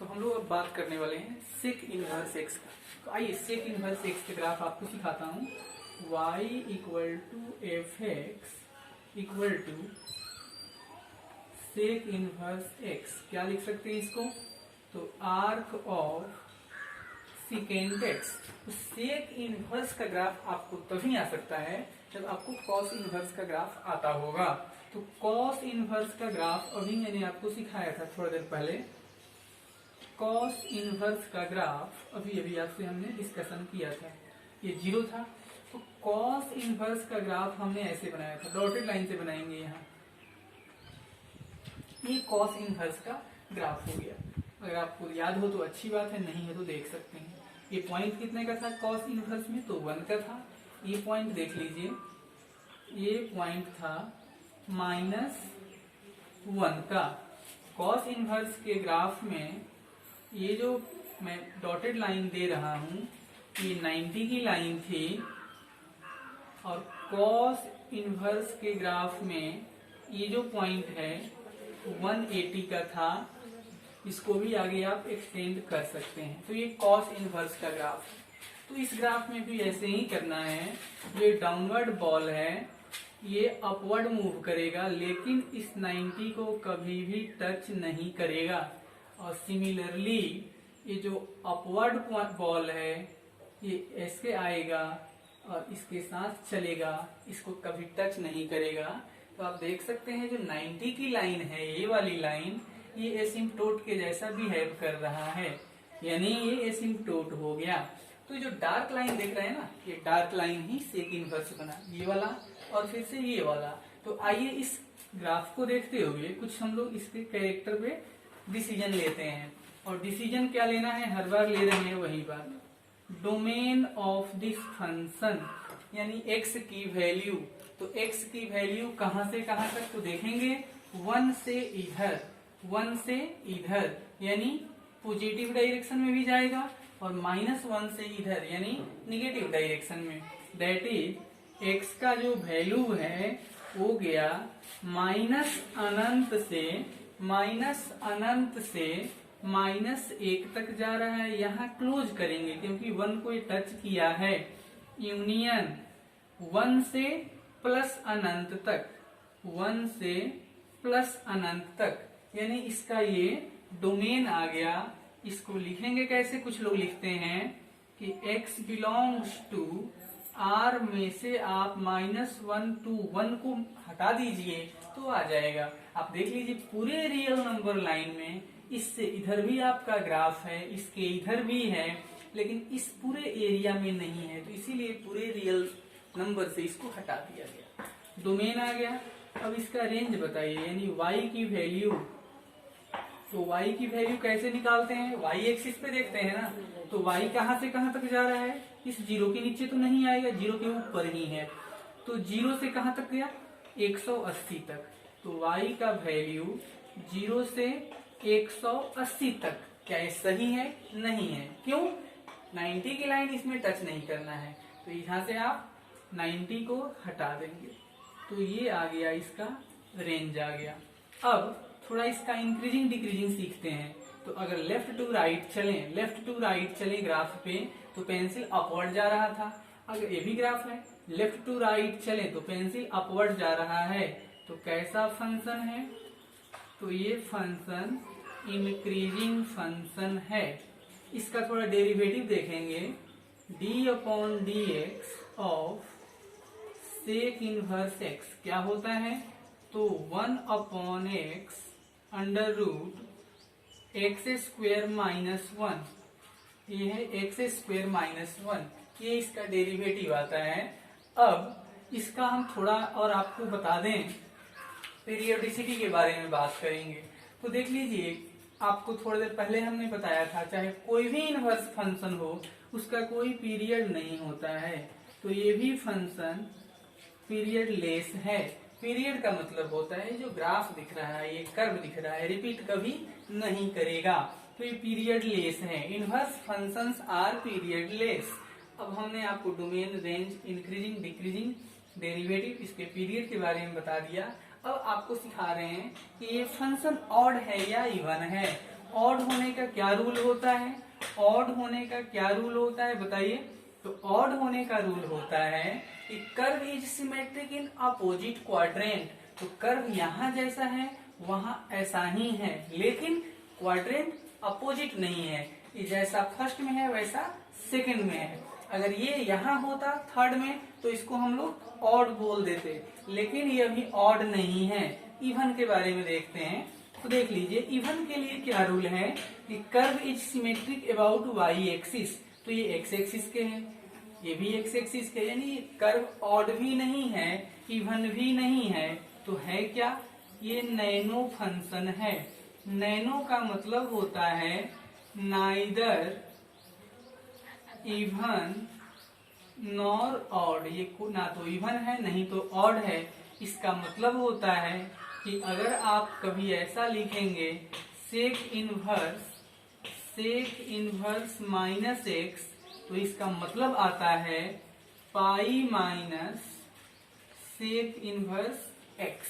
तो हम लोग अब बात करने वाले हैं सेक इनवर्स एक्स का। तो आइए सेक इनवर्स एक्स के ग्राफ आपको सिखाता हूँ। y equal to f x equal to sec inverse x. क्या लिख सकते हैं इसको? तो आर्क ऑफ सेकेंड एक्स। तो सेक इनवर्स का ग्राफ आपको तभी आ सकता है जब आपको कॉस इनवर्स का ग्राफ आता होगा। तो कॉस इनवर्स का ग्राफ अभी मैंने आपको सिखाया था थोड़ा देर पहले। कॉस इनवर्स का ग्राफ अभी आपसे हमने डिस्कशन किया था। ये 0 था। तो कॉस इनवर्स का ग्राफ हमने ऐसे बनाया था, डॉटेड लाइन से बनाएंगे यहाँ। ये कॉस इनवर्स का ग्राफ हो गया। अगर आपको याद हो तो अच्छी बात है, नहीं है तो देख सकते हैं। ये पॉइंट कितने का था कॉस इनवर्स में? तो 1 का था। ये पॉइंट देख लीजिए, ये पॉइंट था -1 का। कॉस इनवर्स के ग्राफ में ये जो मैं डॉटेड लाइन दे रहा हूं ये 90 की लाइन थी, और कॉस इनवर्स के ग्राफ में ये जो पॉइंट है 180 का था। इसको भी आगे आप एक्सटेंड कर सकते हैं। तो ये कॉस इनवर्स का ग्राफ। तो इस ग्राफ में भी ऐसे ही करना है। ये डाउनवर्ड बॉल है, ये अपवर्ड मूव करेगा, लेकिन इस 90 को कभी भी टच नहीं करेगा। और सिमिलरली ये जो अपवर्ड बॉल है ये ऐसे आएगा और इसके साथ चलेगा, इसको कभी टच नहीं करेगा। तो आप देख सकते हैं जो 90 की लाइन है, ये वाली लाइन, ये एसिम्पटोट के जैसा बिहेव कर रहा है, यानी ये एसिम्पटोट हो गया। तो जो डार्क लाइन देख रहे हैं ना, ये डार्क लाइन ही सेक इनवर्स बना, ये वाला और फिर से ये वाला। तो आइए इस ग्राफ को देखते हुए कुछ हम लोग इसके कैरेक्टर पे डिसीजन लेते हैं। और डिसीजन क्या लेना है, हर बार ले रहे हैं वही बात। डोमेन ऑफ दिस फंक्शन यानी x की वैल्यू। तो x की वैल्यू कहां से कहां तक तो देखेंगे 1 से इधर, 1 से इधर यानी पॉजिटिव डायरेक्शन में भी जाएगा, और -1 से इधर यानी निगेटिव डायरेक्शन में। दैट इज x का जो वैल्यू है वो गया अनंत से -1 तक जा रहा है। यहाँ क्लोज करेंगे क्योंकि 1 को टच किया है। यूनियन 1 से प्लस अनंत तक, 1 से प्लस अनंत तक, यानी इसका ये डोमेन आ गया। इसको लिखेंगे कैसे? कुछ लोग लिखते हैं कि x बिलोंग्स टू R में से आप -1 to 1 को हटा दीजिए तो आ जाएगा। आप देख लीजिए पूरे रियल नंबर लाइन में इससे इधर भी आपका ग्राफ है, इसके इधर भी है, लेकिन इस पूरे एरिया में नहीं है। तो इसीलिए पूरे रियल नंबर से इसको हटा दिया गया, डोमेन आ गया। अब इसका रेंज बताइए, यानी y की वैल्यू। तो y की वैल्यू कैसे निकालते हैं? y एक्सिस पे देखते हैं ना। तो y कहां से कहां तक जा रहा है? इस 0 के नीचे तो नहीं आएगा, 0 के ऊपर ही है। तो 0 से कहां तक गया? 180 तक। तो y का वैल्यू 0 से 180 तक। क्या ये सही है? नहीं है। क्यों? 90 की लाइन इसमें टच नहीं करना है, तो यहाँ से आप 90 को हटा देंगे। तो ये आ गया, इसका रेंज आ गया। अब थोड़ा इसका इंक्रीजिंग डिक्रीजिंग सीखते हैं। तो अगर लेफ्ट टू राइट चलें ग्राफ पे तो पेंसिल अपवर्ड जा रहा था। अगर ये भी ग्राफ है, लेफ्ट टू राइट चले तो पेंसिल अपवर्ड जा रहा है। तो कैसा फंक्शन है? तो ये फंक्शन इंक्रीजिंग फंक्शन है। इसका थोड़ा डेरिवेटिव देखेंगे। d/dx of sec inverse x क्या होता है? तो 1/x अंडर रूट x²-1, ये है x²-1, ये इसका डेरिवेटिव आता है। अब इसका हम थोड़ा और आपको बता दें, पीरियोडिसिटी के बारे में बात करेंगे। तो देख लीजिए, आपको थोड़ी देर पहले हमने बताया था चाहे कोई भी इनवर्स फंक्शन हो उसका कोई पीरियड नहीं होता है। तो ये भी फंक्शन पीरियड लेस है। पीरियड का मतलब होता है जो ग्राफ दिख रहा है, ये कर्व दिख रहा है, रिपीट कभी नहीं करेगा, तो ये पीरियड लेस है। Inverse functions are period less. अब हमने आपको domain, range, increasing, decreasing, derivative, इसके पीरियड के बारे में बता दिया। अब आपको सिखा रहे हैं कि ये फंक्शन ऑड है या इवन है। ऑड होने का क्या रूल होता है? ऑड होने का क्या रूल होता है बताइए? तो ऑड होने का रूल होता है कि curve is symmetric in opposite quadrant. तो कर्व यहाँ जैसा है वहां ऐसा ही है, लेकिन क्वाड्रेंट अपोजिट नहीं है। ये जैसा फर्स्ट में है वैसा सेकंड में है। अगर ये यहाँ होता थर्ड में तो इसको हम लोग ऑड बोल देते, लेकिन ये अभी ऑड नहीं है। इवन के बारे में देखते हैं, तो देख लीजिए इवन के लिए क्या रूल है कि curve is symmetric about y axis. तो ये एक्स एक्सिस के हैं, ये भी एक्स एक्सिस के, यानी कर्व ऑड भी नहीं है इवन भी नहीं है, तो है क्या? ये नैनो फंक्शन है। नैनो का मतलब होता है नाइदर इवन नॉर ऑड। ये ना तो इवन है नहीं तो ऑड है। इसका मतलब होता है कि अगर आप कभी ऐसा लिखेंगे सेक इनवर्स माइनस एक्स, तो इसका मतलब आता है pi minus sec inverse x.